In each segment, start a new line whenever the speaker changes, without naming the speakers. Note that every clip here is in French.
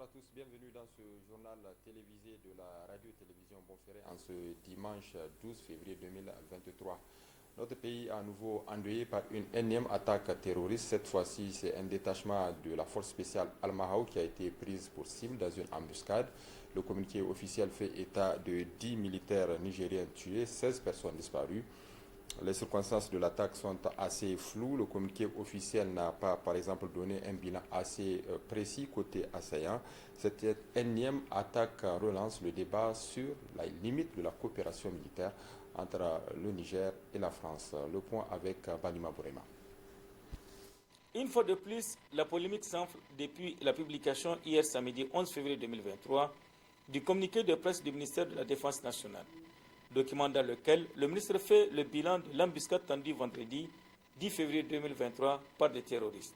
à tous, bienvenue dans ce journal télévisé de la radio-télévision Bonferré en ce dimanche 12 février 2023. Notre pays est à nouveau endeuillé par une énième attaque terroriste. Cette fois-ci, c'est un détachement de la force spéciale Al-Mahou qui a été prise pour cible dans une embuscade. Le communiqué officiel fait état de 10 militaires nigériens tués, 16 personnes disparues. Les circonstances de l'attaque sont assez floues. Le communiqué officiel n'a pas, par exemple, donné un bilan assez précis côté assaillant. Cette énième attaque relance le débat sur la limite de la coopération militaire entre le Niger et la France. Le point avec Banima Bourema.
Une fois de plus, la polémique s'enfle depuis la publication hier samedi 11 février 2023 du communiqué de presse du ministère de la Défense nationale. Document dans lequel le ministre fait le bilan de l'embuscade tendue vendredi 10 février 2023 par des terroristes.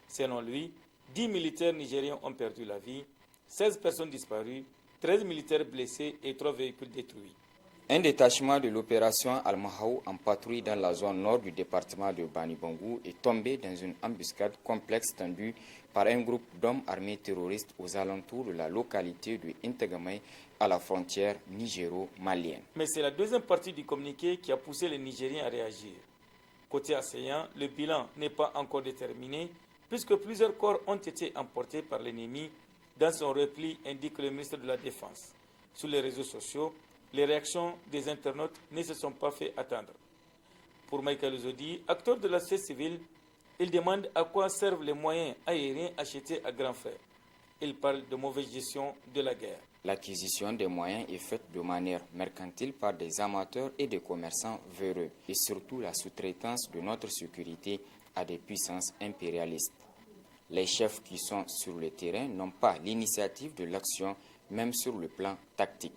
Selon lui, 10 militaires nigériens ont perdu la vie, 16 personnes disparues, 13 militaires blessés et 3 véhicules détruits.
Un détachement de l'opération Al-Mahou en patrouille dans la zone nord du département de Bani Bangou est tombé dans une embuscade complexe tendue par un groupe d'hommes armés terroristes aux alentours de la localité de Intagamay à la frontière nigéro-malienne.
Mais c'est la deuxième partie du communiqué qui a poussé les Nigériens à réagir. Côté assaillant, le bilan n'est pas encore déterminé puisque plusieurs corps ont été emportés par l'ennemi dans son repli, indique le ministre de la Défense. Sur les réseaux sociaux, les réactions des internautes ne se sont pas fait attendre. Pour Michael Zodi, acteur de la société civile, il demande à quoi servent les moyens aériens achetés à grands frais. Il parle de mauvaise gestion de la guerre.
L'acquisition des moyens est faite de manière mercantile par des amateurs et des commerçants véreux, et surtout la sous-traitance de notre sécurité à des puissances impérialistes. Les chefs qui sont sur le terrain n'ont pas l'initiative de l'action, même sur le plan tactique.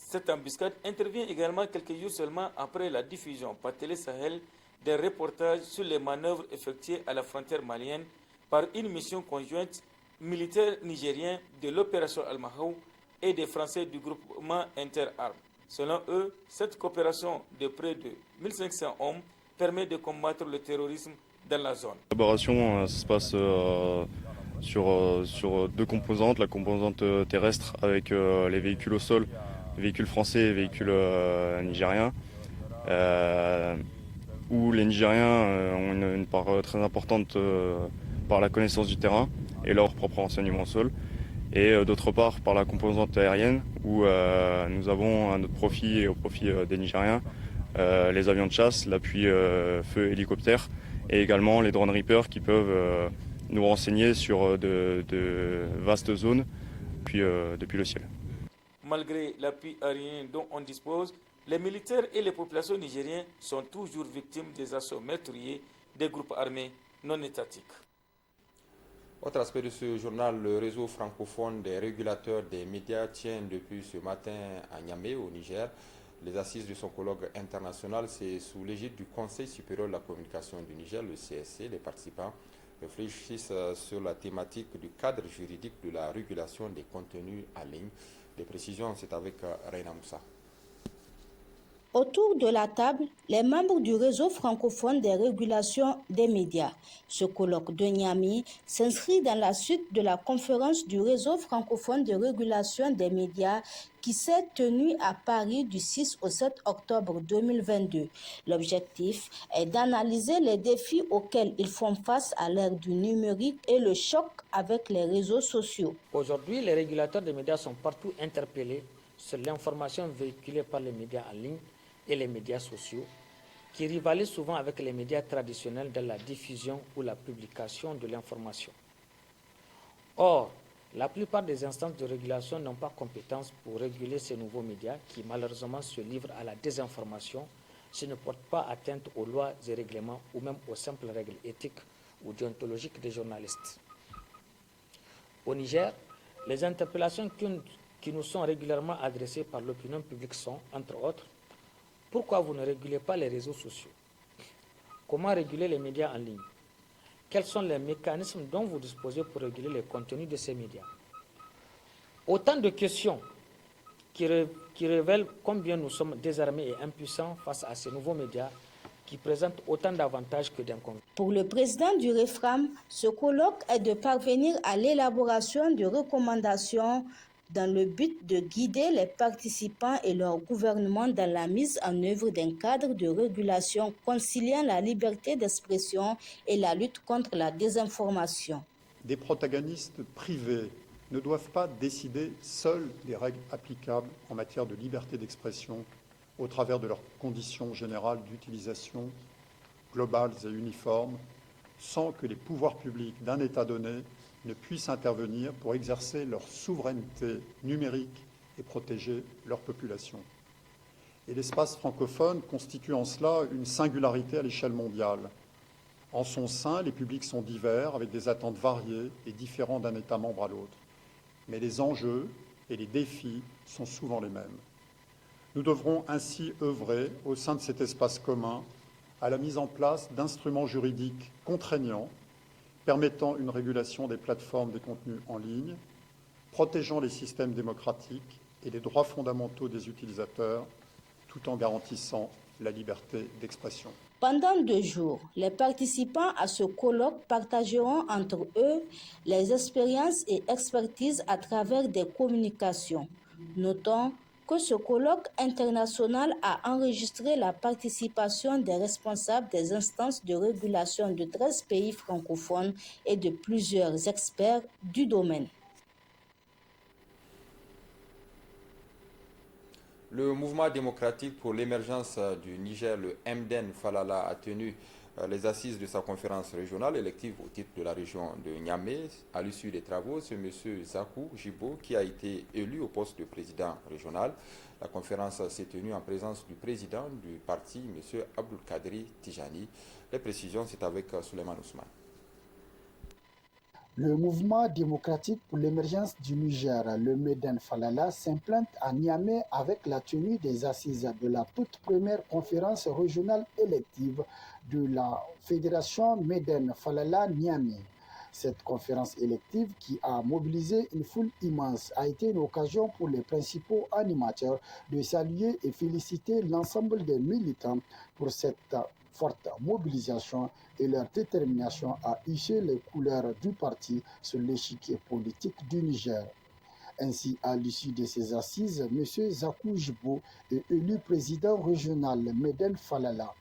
Cette embuscade intervient également quelques jours seulement après la diffusion par Télé Sahel des reportages sur les manœuvres effectuées à la frontière malienne par une mission conjointe militaire nigérien de l'opération Al-Mahou et des Français du groupement Interarmes. Selon eux, cette coopération de près de 1500 hommes permet de combattre le terrorisme dans la zone.
La collaboration se passe sur deux composantes, la composante terrestre avec les véhicules au sol, les véhicules français et les véhicules nigériens, où les Nigériens ont une part très importante par la connaissance du terrain et leur propre renseignement au sol, et d'autre part par la composante aérienne, où nous avons à notre profit et au profit des Nigériens les avions de chasse, l'appui feu hélicoptère, et également les drones Reaper qui peuvent nous renseigner sur de vastes zones depuis le ciel.
Malgré l'appui aérien dont on dispose, les militaires et les populations nigériennes sont toujours victimes des assauts meurtriers des groupes armés non étatiques.
Autre aspect de ce journal, le réseau francophone des régulateurs des médias tient depuis ce matin à Niamey, au Niger. Les assises de son colloque international, c'est sous l'égide du Conseil supérieur de la communication du Niger, le CSC. Les participants réfléchissent sur la thématique du cadre juridique de la régulation des contenus en ligne. Les précisions, c'est avec Reina Moussa.
Autour de la table, les membres du réseau francophone des régulations des médias. Ce colloque de Niamey s'inscrit dans la suite de la conférence du réseau francophone de régulation des médias qui s'est tenue à Paris du 6 au 7 octobre 2022. L'objectif est d'analyser les défis auxquels ils font face à l'ère du numérique et le choc avec les réseaux sociaux.
Aujourd'hui, les régulateurs des médias sont partout interpellés sur l'information véhiculée par les médias en ligne et les médias sociaux, qui rivalisent souvent avec les médias traditionnels dans la diffusion ou la publication de l'information. Or, la plupart des instances de régulation n'ont pas compétence pour réguler ces nouveaux médias qui malheureusement se livrent à la désinformation s'ils ne portent pas atteinte aux lois et règlements ou même aux simples règles éthiques ou déontologiques des journalistes. Au Niger, les interpellations qui nous sont régulièrement adressées par l'opinion publique sont, entre autres, pourquoi vous ne régulez pas les réseaux sociaux? Comment réguler les médias en ligne? Quels sont les mécanismes dont vous disposez pour réguler les contenus de ces médias? Autant de questions qui révèlent combien nous sommes désarmés et impuissants face à ces nouveaux médias qui présente autant d'avantages que d'inconvénients.
Pour le président du REFRAM, ce colloque est de parvenir à l'élaboration de recommandations dans le but de guider les participants et leur gouvernement dans la mise en œuvre d'un cadre de régulation conciliant la liberté d'expression et la lutte contre la désinformation.
Des protagonistes privés ne doivent pas décider seuls des règles applicables en matière de liberté d'expression au travers de leurs conditions générales d'utilisation globales et uniformes, sans que les pouvoirs publics d'un État donné ne puissent intervenir pour exercer leur souveraineté numérique et protéger leur population. Et l'espace francophone constitue en cela une singularité à l'échelle mondiale. En son sein, les publics sont divers, avec des attentes variées et différents d'un État membre à l'autre. Mais les enjeux et les défis sont souvent les mêmes. Nous devrons ainsi œuvrer, au sein de cet espace commun, à la mise en place d'instruments juridiques contraignants permettant une régulation des plateformes des contenus en ligne, protégeant les systèmes démocratiques et les droits fondamentaux des utilisateurs, tout en garantissant la liberté d'expression.
Pendant 2 jours, les participants à ce colloque partageront entre eux les expériences et expertises à travers des communications. Notons que ce colloque international a enregistré la participation des responsables des instances de régulation de 13 pays francophones et de plusieurs experts du domaine.
Le mouvement démocratique pour l'émergence du Niger, le MDN Falala, a tenu les assises de sa conférence régionale élective au titre de la région de Niamey. À l'issue des travaux, c'est M. Zakou Jibo qui a été élu au poste de président régional. La conférence s'est tenue en présence du président du parti, M. Abdul Kadri Tijani. Les précisions, c'est avec Suleiman Ousmane.
Le mouvement démocratique pour l'émergence du Niger, le MEDEN Falala, s'implante à Niamey avec la tenue des assises de la toute première conférence régionale élective de la Fédération MEDEN Falala Niamey. Cette conférence élective, qui a mobilisé une foule immense, a été une occasion pour les principaux animateurs de saluer et féliciter l'ensemble des militants pour cette forte mobilisation et leur détermination à hisser les couleurs du parti sur l'échiquier politique du Niger. Ainsi, à l'issue de ces assises, M. Zakou Jibo est élu président régional MEDEN Falala.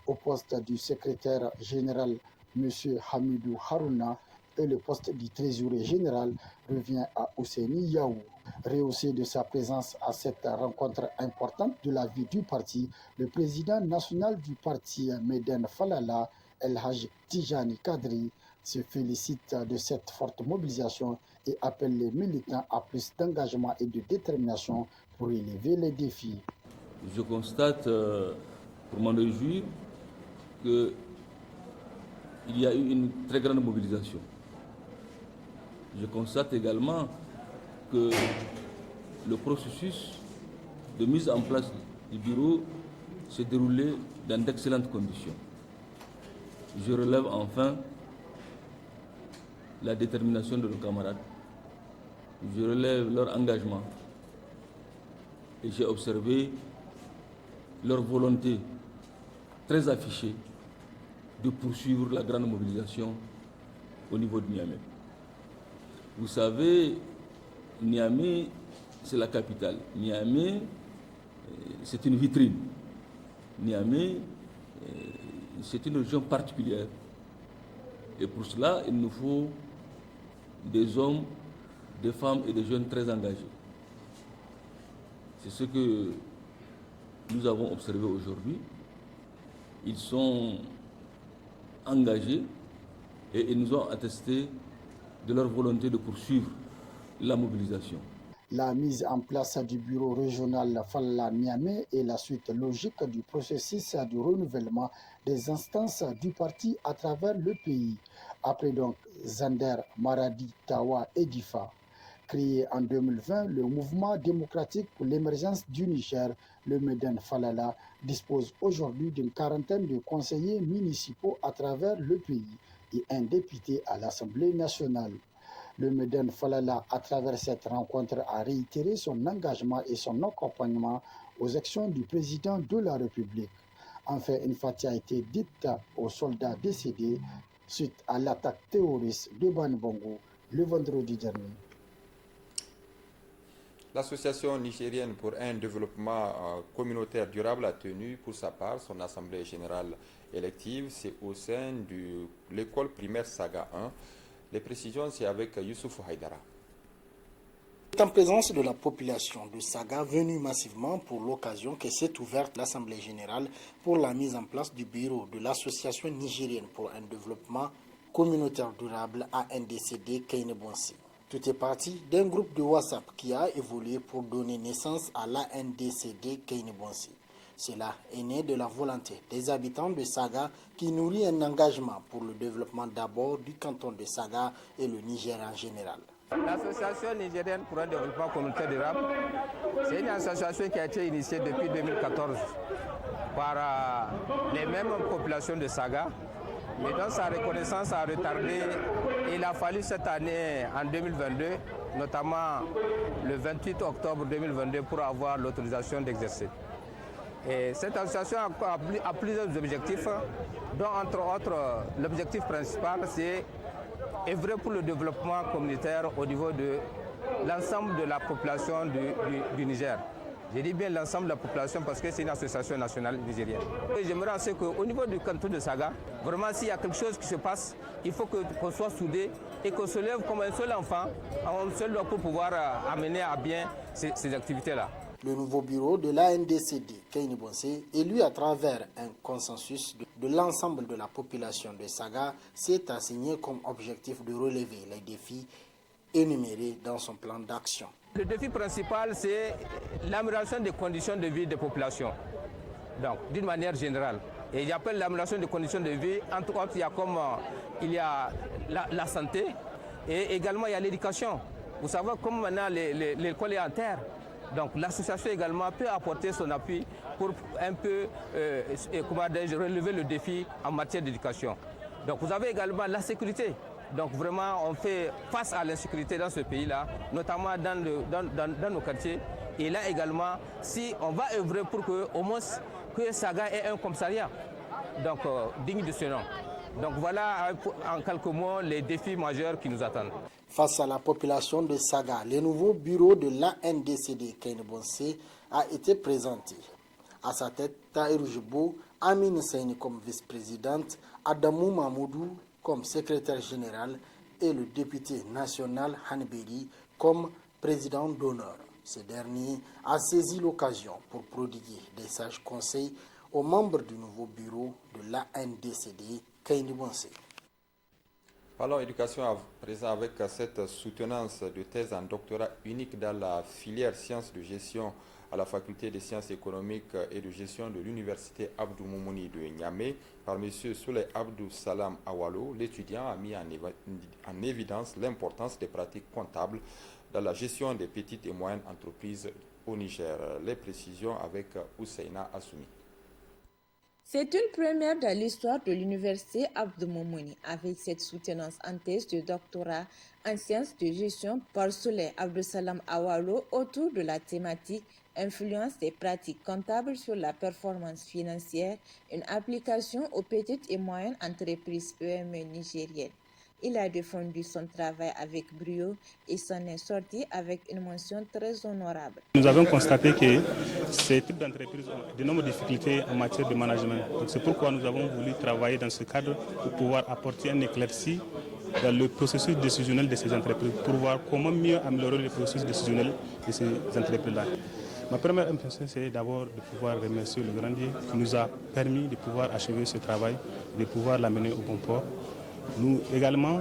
Au poste du secrétaire général, M. Hamidou Harouna, et le poste du trésorier général revient à Ousseini Yaou. Rehaussé de sa présence à cette rencontre importante de la vie du parti, le président national du parti MEDEN Falala, El Haj Tijani Kadri, se félicite de cette forte mobilisation et appelle les militants à plus d'engagement et de détermination pour relever les défis.
Je constate, pour m'en réjouir, qu'il y a eu une très grande mobilisation. Je constate également que le processus de mise en place du bureau s'est déroulé dans d'excellentes conditions. Je relève enfin la détermination de nos camarades. Je relève leur engagement et j'ai observé leur volonté très affichée de poursuivre la grande mobilisation au niveau de Niamey. Vous savez, Niamey, c'est la capitale. Niamey, c'est une vitrine. Niamey, c'est une région particulière. Et pour cela, il nous faut des hommes, des femmes et des jeunes très engagés. C'est ce que nous avons observé aujourd'hui. Ils sont engagés et ils nous ont attesté de leur volonté de poursuivre la mobilisation.
La mise en place du bureau régional Falala Niamey est la suite logique du processus de renouvellement des instances du parti à travers le pays. Après donc Zander, Maradi, Tawa et Difa. Créé en 2020, le mouvement démocratique pour l'émergence du Niger, le MEDEN Falala, dispose aujourd'hui d'une quarantaine de conseillers municipaux à travers le pays et un député à l'Assemblée nationale. Le MEDEN Falala, à travers cette rencontre, a réitéré son engagement et son accompagnement aux actions du président de la République. Enfin, une fatia a été dite aux soldats décédés suite à l'attaque terroriste de Banibongo le vendredi dernier.
L'Association nigérienne pour un développement communautaire durable a tenu pour sa part son assemblée générale élective. C'est au sein de l'école primaire Saga 1. Les précisions, c'est avec Youssouf Haïdara.
En présence de la population de Saga venue massivement pour l'occasion que s'est ouverte l'Assemblée générale pour la mise en place du bureau de l'Association nigérienne pour un développement communautaire durable ANDCD Keinebonsi. Tout est parti d'un groupe de WhatsApp qui a évolué pour donner naissance à l'ANDCD Keinebonsi. Cela est né de la volonté des habitants de Saga qui nourrit un engagement pour le développement d'abord du canton de Saga et le Niger en général.
L'Association nigérienne pour un développement communautaire durable, c'est une association qui a été initiée depuis 2014 par les mêmes populations de Saga. Mais dans sa reconnaissance a retardé, il a fallu cette année, en 2022, notamment le 28 octobre 2022, pour avoir l'autorisation d'exercer. Et cette association a plusieurs objectifs, dont entre autres l'objectif principal, c'est œuvrer pour le développement communautaire au niveau de l'ensemble de la population du Niger. Je dis bien l'ensemble de la population parce que c'est une association nationale nigérienne. J'aimerais aussi qu'au niveau du canton de Saga, vraiment s'il y a quelque chose qui se passe, il faut qu'on soit soudés et qu'on se lève comme un seul enfant, un seul pour pouvoir amener à bien ces activités-là.
Le nouveau bureau de l'ANDCD Keinebonsi, élu à travers un consensus de l'ensemble de la population de Saga, s'est assigné comme objectif de relever les défis énumérés dans son plan d'action.
Le défi principal, c'est l'amélioration des conditions de vie des populations, donc d'une manière générale. Et j'appelle l'amélioration des conditions de vie, entre autres, il y a la santé et également il y a l'éducation. Vous savez, comme maintenant l'école est en terre, donc l'association également peut apporter son appui pour un peu relever le défi en matière d'éducation. Donc vous avez également la sécurité. Donc vraiment on fait face à l'insécurité dans ce pays-là, notamment dans nos quartiers. Et là également, si on va œuvrer pour que au moins que Saga ait un commissariat, donc digne de ce nom. Donc voilà en quelques mots les défis majeurs qui nous attendent.
Face à la population de Saga, le nouveau bureau de l'ANDCD Keinebonsi a été présenté. À sa tête, Tahirou Jibo, Amine Seyni comme vice-présidente, Adamou Mahmoudou comme secrétaire général et le député national Hanberi comme président d'honneur. Ce dernier a saisi l'occasion pour prodiguer des sages conseils aux membres du nouveau bureau de l'ANDCD Keinebonsi.
Parlons éducation à présent avec cette soutenance de thèse en doctorat unique dans la filière sciences de gestion à la faculté des sciences économiques et de gestion de l'université Abdou Moumouni de Niamey par M. Souley Abdou Salam Awalo. L'étudiant a mis en évidence l'importance des pratiques comptables dans la gestion des petites et moyennes entreprises au Niger. Les précisions avec Ousseina Assoumi.
C'est une première dans l'histoire de l'université Abdou Moumouni avec cette soutenance en thèse de doctorat en sciences de gestion par Souley Abdou Salam Awalo autour de la thématique influence des pratiques comptables sur la performance financière, une application aux petites et moyennes entreprises PME nigériennes. Il a défendu son travail avec brio et s'en est sorti avec une mention très honorable.
Nous avons constaté que ces types d'entreprises ont d'énormes difficultés en matière de management. C'est pourquoi nous avons voulu travailler dans ce cadre pour pouvoir apporter un éclairci dans le processus décisionnel de ces entreprises, pour voir comment mieux améliorer le processus décisionnel de ces entreprises-là. Ma première impression, c'est d'abord de pouvoir remercier le grand Dieu qui nous a permis de pouvoir achever ce travail, de pouvoir l'amener au bon port. Nous également,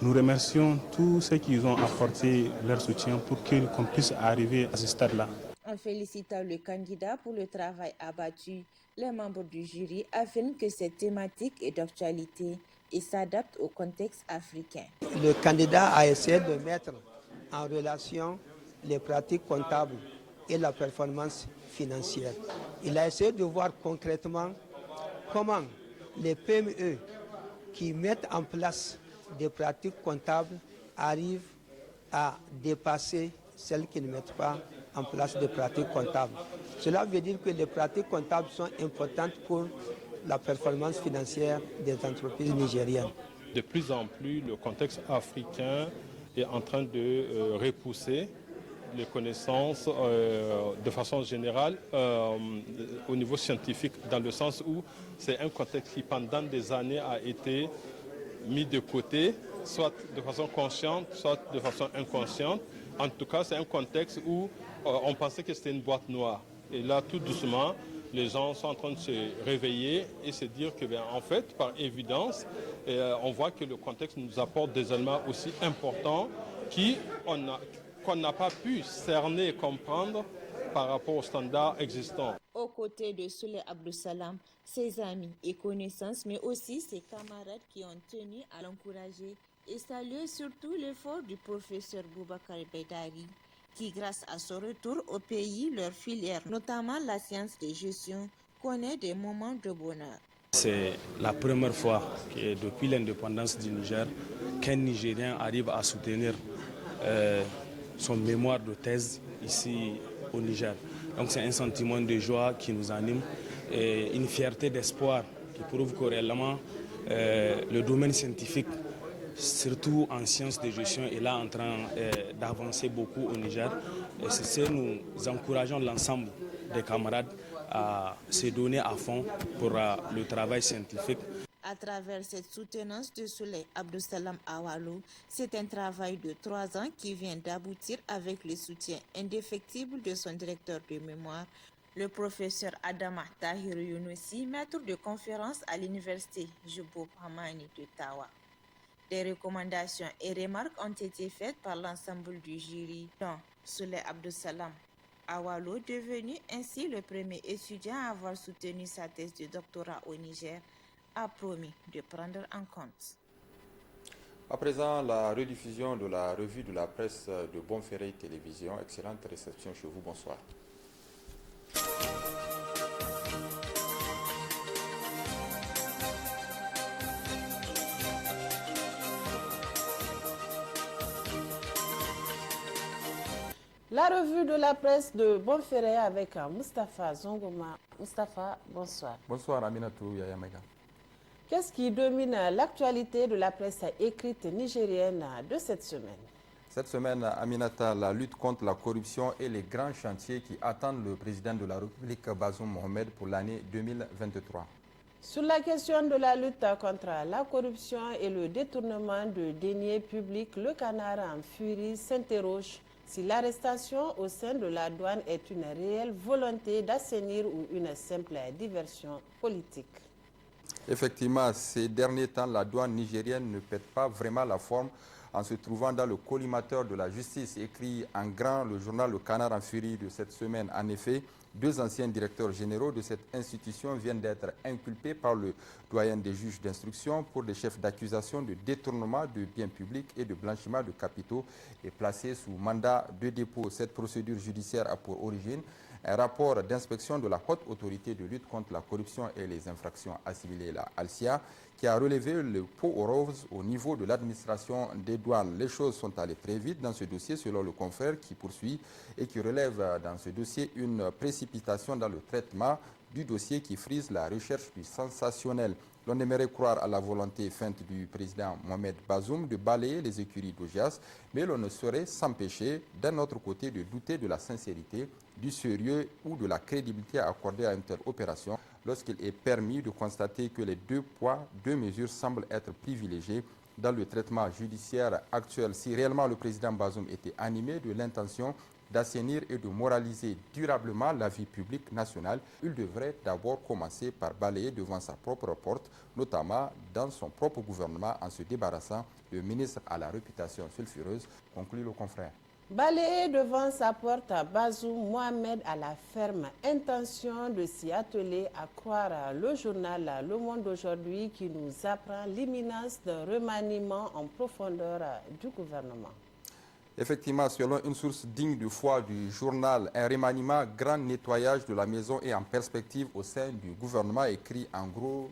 nous remercions tous ceux qui ont apporté leur soutien pour qu'on puisse arriver à ce stade-là.
En félicitant le candidat pour le travail abattu, les membres du jury affirment que cette thématique est d'actualité et s'adapte au contexte africain.
Le candidat a essayé de mettre en relation les pratiques comptables et la performance financière. Il a essayé de voir concrètement comment les PME qui mettent en place des pratiques comptables arrivent à dépasser celles qui ne mettent pas en place des pratiques comptables. Cela veut dire que les pratiques comptables sont importantes pour la performance financière des entreprises nigériennes.
De plus en plus, le contexte africain est en train de repousser les connaissances de façon générale au niveau scientifique, dans le sens où c'est un contexte qui pendant des années a été mis de côté, soit de façon consciente, soit de façon inconsciente. En tout cas, c'est un contexte où on pensait que c'était une boîte noire. Et là, tout doucement, les gens sont en train de se réveiller et se dire que, en fait, par évidence, on voit que le contexte nous apporte des éléments aussi importants qu'on n'a pas pu cerner et comprendre par rapport aux standards existants.
Aux côtés de Souley Abdou-Salam, ses amis et connaissances, mais aussi ses camarades qui ont tenu à l'encourager et saluer surtout l'effort du professeur Boubacar Beidari, qui, grâce à son retour au pays, leur filière, notamment la science de gestion, connaît des moments de bonheur.
C'est la première fois que depuis l'indépendance du Niger, qu'un Nigérien arrive à soutenir son mémoire de thèse ici au Niger. Donc c'est un sentiment de joie qui nous anime et une fierté d'espoir qui prouve que réellement le domaine scientifique, surtout en sciences de gestion, est là en train d'avancer beaucoup au Niger. Et c'est ce que nous encourageons l'ensemble des camarades à se donner à fond pour le travail scientifique.
À travers cette soutenance de Souley Abdou-Salam Awalo, c'est un travail de 3 ans qui vient d'aboutir avec le soutien indéfectible de son directeur de mémoire, le professeur Adama Tahir Younousi, maître de conférence à l'université Jubo Hamani de Tawa. Des recommandations et remarques ont été faites par l'ensemble du jury, dont Souley Abdou-Salam Awalo, devenu ainsi le premier étudiant à avoir soutenu sa thèse de doctorat au Niger, a promis de prendre en compte.
À présent, la rediffusion de la revue de la presse de Bonferré Télévision. Excellente réception chez vous. Bonsoir.
La revue de la presse de Bonferré avec Moustapha Zongoma. Moustapha, bonsoir.
Bonsoir Aminatou Yayamega.
Qu'est-ce qui domine l'actualité de la presse écrite nigérienne de cette semaine?
Cette semaine, Aminata, la lutte contre la corruption et les grands chantiers qui attendent le président de la République, Bazoum Mohamed, pour l'année 2023.
Sur la question de la lutte contre la corruption et le détournement de deniers publics, le Canard en furie s'interroge si l'arrestation au sein de la douane est une réelle volonté d'assainir ou une simple diversion politique.
Effectivement, ces derniers temps, la douane nigérienne ne pète pas vraiment la forme en se trouvant dans le collimateur de la justice, écrit en grand le journal Le Canard en furie de cette semaine. En effet, 2 anciens directeurs généraux de cette institution viennent d'être inculpés par le doyen des juges d'instruction pour des chefs d'accusation de détournement de biens publics et de blanchiment de capitaux et placés sous mandat de dépôt. Cette procédure judiciaire a pour origine un rapport d'inspection de la haute autorité de lutte contre la corruption et les infractions assimilées, la ALSIA, qui a relevé le pot aux roses au niveau de l'administration des douanes. Les choses sont allées très vite dans ce dossier, selon le confrère qui poursuit et qui relève dans ce dossier une précipitation dans le traitement du dossier qui frise la recherche du sensationnel. L'on aimerait croire à la volonté feinte du président Mohamed Bazoum de balayer les écuries d'Ogias, mais l'on ne saurait s'empêcher d'un autre côté de douter de la sincérité, du sérieux ou de la crédibilité accordée à une telle opération lorsqu'il est permis de constater que les 2 poids, 2 mesures semblent être privilégiés dans le traitement judiciaire actuel. Si réellement le président Bazoum était animé de l'intention d'assainir et de moraliser durablement la vie publique nationale, il devrait d'abord commencer par balayer devant sa propre porte, notamment dans son propre gouvernement, en se débarrassant de ministres à la réputation sulfureuse, conclut le confrère.
Balayer devant sa porte, Bazoum Mohamed a la ferme intention de s'y atteler, à croire le journal Le Monde aujourd'hui qui nous apprend l'imminence d'un remaniement en profondeur du gouvernement.
Effectivement, selon une source digne de foi du journal, un remaniement, grand nettoyage de la maison est en perspective au sein du gouvernement, écrit en gros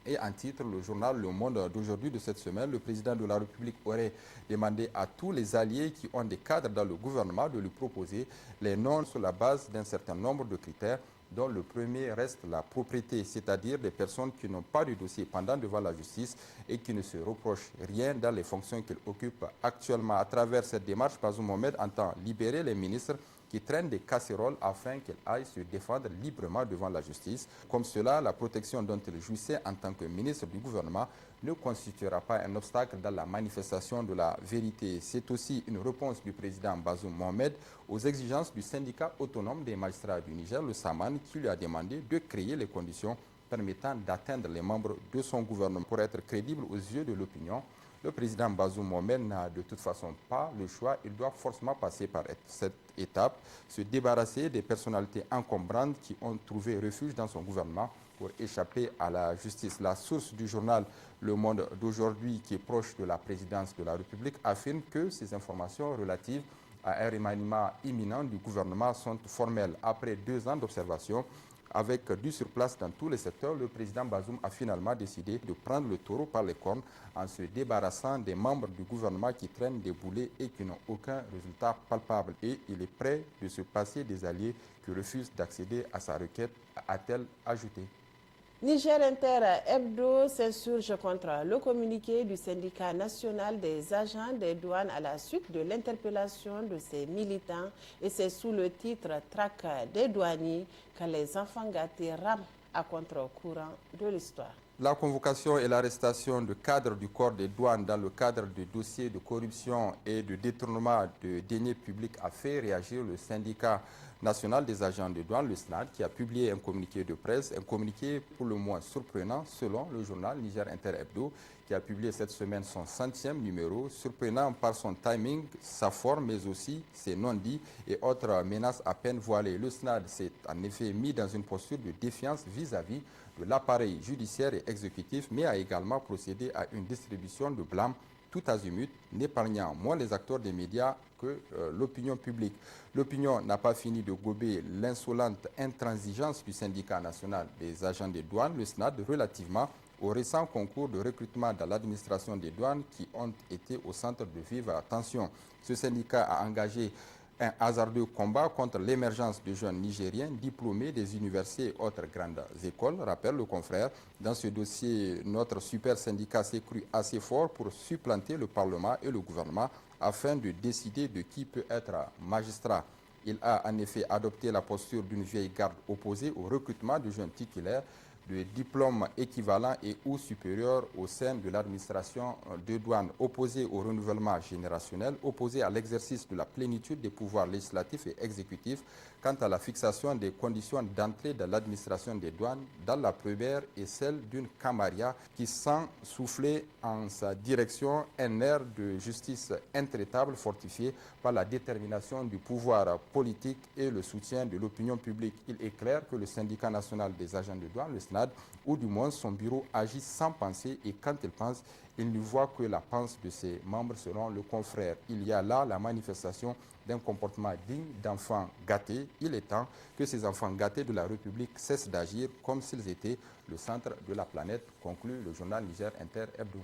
Et en titre, le journal Le Monde d'aujourd'hui de cette semaine, le président de la République aurait demandé à tous les alliés qui ont des cadres dans le gouvernement de lui proposer les noms sur la base d'un certain nombre de critères, dont le premier reste la propriété, c'est-à-dire des personnes qui n'ont pas de dossier pendant devant la justice et qui ne se reprochent rien dans les fonctions qu'ils occupent actuellement. À travers cette démarche, Bazoum Mohamed entend libérer les ministres qui traînent des casseroles afin qu'ils aillent se défendre librement devant la justice. Comme cela, la protection dont il jouissait en tant que ministre du gouvernement ne constituera pas un obstacle dans la manifestation de la vérité. C'est aussi une réponse du président Bazoum Mohamed aux exigences du syndicat autonome des magistrats du Niger, le SAMAN, qui lui a demandé de créer les conditions permettant d'atteindre les membres de son gouvernement. Pour être crédible aux yeux de l'opinion, le président Bazoum Mohamed n'a de toute façon pas le choix. Il doit forcément passer par cette étape, se débarrasser des personnalités encombrantes qui ont trouvé refuge dans son gouvernement pour échapper à la justice. La source du journal Le Monde d'aujourd'hui, qui est proche de la présidence de la République, affirme que ces informations relatives à un remaniement imminent du gouvernement sont formelles. Après 2 ans d'observation, avec du surplace dans tous les secteurs, le président Bazoum a finalement décidé de prendre le taureau par les cornes en se débarrassant des membres du gouvernement qui traînent des boulets et qui n'ont aucun résultat palpable. Et il est prêt de se passer des alliés qui refusent d'accéder à sa requête, a-t-elle ajouté.
Niger Inter Hebdo s'insurge contre le communiqué du syndicat national des agents des douanes à la suite de l'interpellation de ses militants, et c'est sous le titre « Traque des douaniers » que les enfants gâtés rament à contre-courant de l'histoire.
La convocation et l'arrestation de cadres du corps des douanes dans le cadre de dossiers de corruption et de détournement de deniers publics a fait réagir le syndicat national des agents de douane, le SNAD, qui a publié un communiqué de presse, un communiqué pour le moins surprenant selon le journal Niger Inter Hebdo, qui a publié cette semaine son 100e numéro, surprenant par son timing, sa forme, mais aussi ses non-dits et autres menaces à peine voilées. Le SNAD s'est en effet mis dans une posture de défiance vis-à-vis de l'appareil judiciaire et exécutif, mais a également procédé à une distribution de blâme tout azimut, n'épargnant moins les acteurs des médias que l'opinion publique. L'opinion n'a pas fini de gober l'insolente intransigeance du syndicat national des agents des douanes, le SNAD, relativement aux récents concours de recrutement dans l'administration des douanes qui ont été au centre de vive attention. Ce syndicat a engagé un hasardeux combat contre l'émergence de jeunes Nigériens diplômés des universités et autres grandes écoles, rappelle le confrère. Dans ce dossier, notre super syndicat s'est cru assez fort pour supplanter le Parlement et le gouvernement afin de décider de qui peut être magistrat. Il a en effet adopté la posture d'une vieille garde opposée au recrutement de jeunes titulaires de diplômes équivalents et ou supérieurs au sein de l'administration de douane, opposé au renouvellement générationnel, opposé à l'exercice de la plénitude des pouvoirs législatifs et exécutifs quant à la fixation des conditions d'entrée de l'administration des douanes dans la première et celle d'une camarilla qui sent souffler en sa direction un air de justice intraitable fortifié par la détermination du pouvoir politique et le soutien de l'opinion publique. Il est clair que le syndicat national des agents de douane, le SNAD, ou du moins son bureau, agit sans penser et quand il pense, il ne voit que la pensée de ses membres selon le confrère. Il y a là la manifestation d'un comportement digne d'enfants gâtés. Il est temps que ces enfants gâtés de la République cessent d'agir comme s'ils étaient le centre de la planète, conclut le journal Niger Inter Hebdo.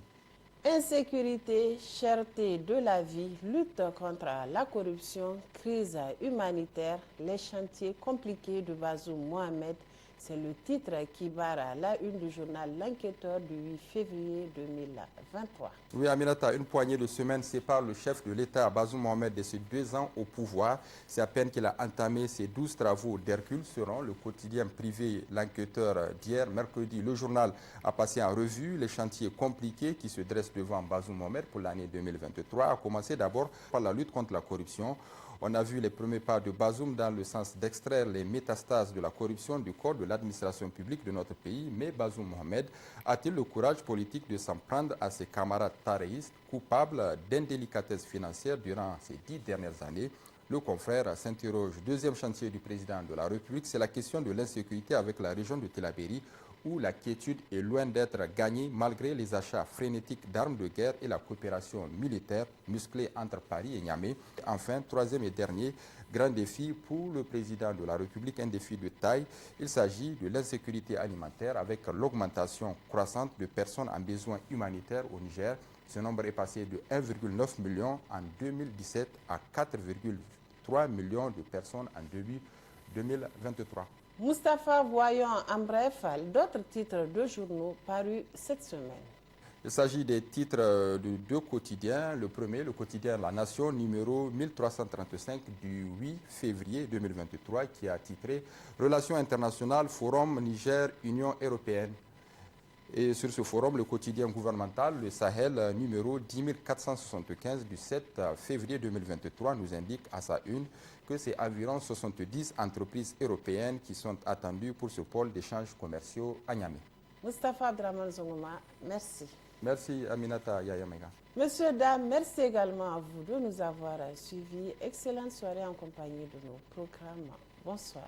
Insécurité, cherté de la vie, lutte contre la corruption, crise humanitaire, les chantiers compliqués de Bazoum Mohamed, c'est le titre qui barre la une du journal L'Enquêteur du 8 février 2023.
Oui, Aminata, une poignée de semaines sépare le chef de l'État, Bazoum Mohamed, de ses 2 ans au pouvoir. C'est à peine qu'il a entamé ses 12 travaux d'Hercule, selon le quotidien privé L'Enquêteur d'hier, mercredi. Le journal a passé en revue les chantiers compliqués qui se dressent devant Bazoum Mohamed pour l'année 2023, à commencer d'abord par la lutte contre la corruption. On a vu les premiers pas de Bazoum dans le sens d'extraire les métastases de la corruption du corps de l'administration publique de notre pays. Mais Bazoum Mohamed a-t-il le courage politique de s'en prendre à ses camarades taréistes coupables d'indélicatesse financière durant ces 10 dernières années? Le confrère s'interroge. Deuxième chantier du président de la République, c'est la question de l'insécurité avec la région de Tillabéri, où la quiétude est loin d'être gagnée malgré les achats frénétiques d'armes de guerre et la coopération militaire musclée entre Paris et Niamey. Enfin, troisième et dernier grand défi pour le président de la République, un défi de taille. Il s'agit de l'insécurité alimentaire avec l'augmentation croissante de personnes en besoin humanitaire au Niger. Ce nombre est passé de 1,9 million en 2017 à 4,3 millions de personnes en début 2023.
Moustapha, voyons en bref d'autres titres de journaux parus cette semaine.
Il s'agit des titres de deux quotidiens. Le premier, le quotidien La Nation, numéro 1335 du 8 février 2023, qui a titré « Relations internationales, Forum Niger-Union européenne ». Et sur ce forum, le quotidien gouvernemental, le Sahel, numéro 10475 du 7 février 2023, nous indique à sa une que c'est environ 70 entreprises européennes qui sont attendues pour ce pôle d'échanges commerciaux à Niamey.
Moustapha Abdraman Zongoma, merci.
Merci Aminata Yayamega.
Monsieur, dames, merci également à vous de nous avoir suivis. Excellente soirée en compagnie de nos programmes. Bonsoir.